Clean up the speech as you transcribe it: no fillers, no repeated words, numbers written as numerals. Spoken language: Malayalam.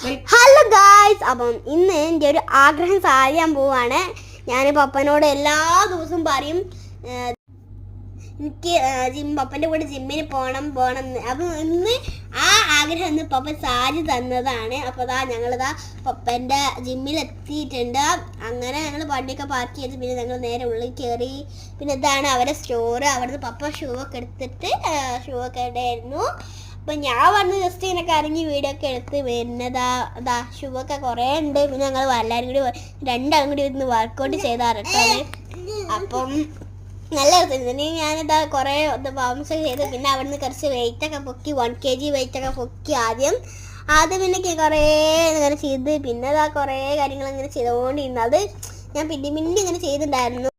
ഹലോ ഗായ്സ്, അപ്പം ഇന്ന് എൻ്റെ ഒരു ആഗ്രഹം സാധിക്കാൻ പോവാണ്. ഞാൻ പപ്പനോട് എല്ലാ ദിവസവും പറയും എനിക്ക് പപ്പൻ്റെ കൂടെ ജിമ്മിന് പോകണം എന്ന്. അപ്പം ഇന്ന് ആ ആഗ്രഹം ഇന്ന് പപ്പ സാധി തന്നതാണ്. അപ്പോൾ ഞങ്ങളിതാ പപ്പൻ്റെ ജിമ്മിലെത്തിയിട്ടുണ്ട്. അങ്ങനെ ഞങ്ങൾ വണ്ടിയൊക്കെ പാർക്ക് ചെയ്ത് പിന്നെ ഞങ്ങൾ നേരെ ഉള്ളിൽ കയറി. പിന്നെ ഇതാണ് അവരുടെ സ്റ്റോറ്. അവിടുന്ന് പപ്പ ഷൂ ഒക്കെ എടുത്തിട്ട് ഷൂ ഒക്കെ ഇടായിരുന്നു. അപ്പം ഞാൻ വന്ന് ജസ്റ്റ് ഇങ്ങനെ കറങ്ങി വീഡിയോ ഒക്കെ എടുത്ത് വരുന്നതാ ഷൂ ഒക്കെ കുറേ ഉണ്ട്. പിന്നെ ഞങ്ങൾ എല്ലാവരും കൂടി രണ്ടാളും കൂടി ഇരുന്ന് വർക്കൗട്ട് ചെയ്താറട്ടത്. അപ്പം നല്ല രസമുണ്ട്. ഞാനിതാ കുറേ ബാംസ് ചെയ്ത് പിന്നെ അവിടെ നിന്ന് കുറച്ച് വെയിറ്റൊക്കെ പൊക്കി 1 kg വെയിറ്റൊക്കെ പൊക്കി ആദ്യം പിന്നെ കുറേ ഇങ്ങനെ ചെയ്ത് പിന്നെ കുറേ കാര്യങ്ങൾ ഇങ്ങനെ ചെയ്തുകൊണ്ടിരുന്നത് ഞാൻ പിന്നെ ഇങ്ങനെ ചെയ്തിട്ടുണ്ടായിരുന്നു.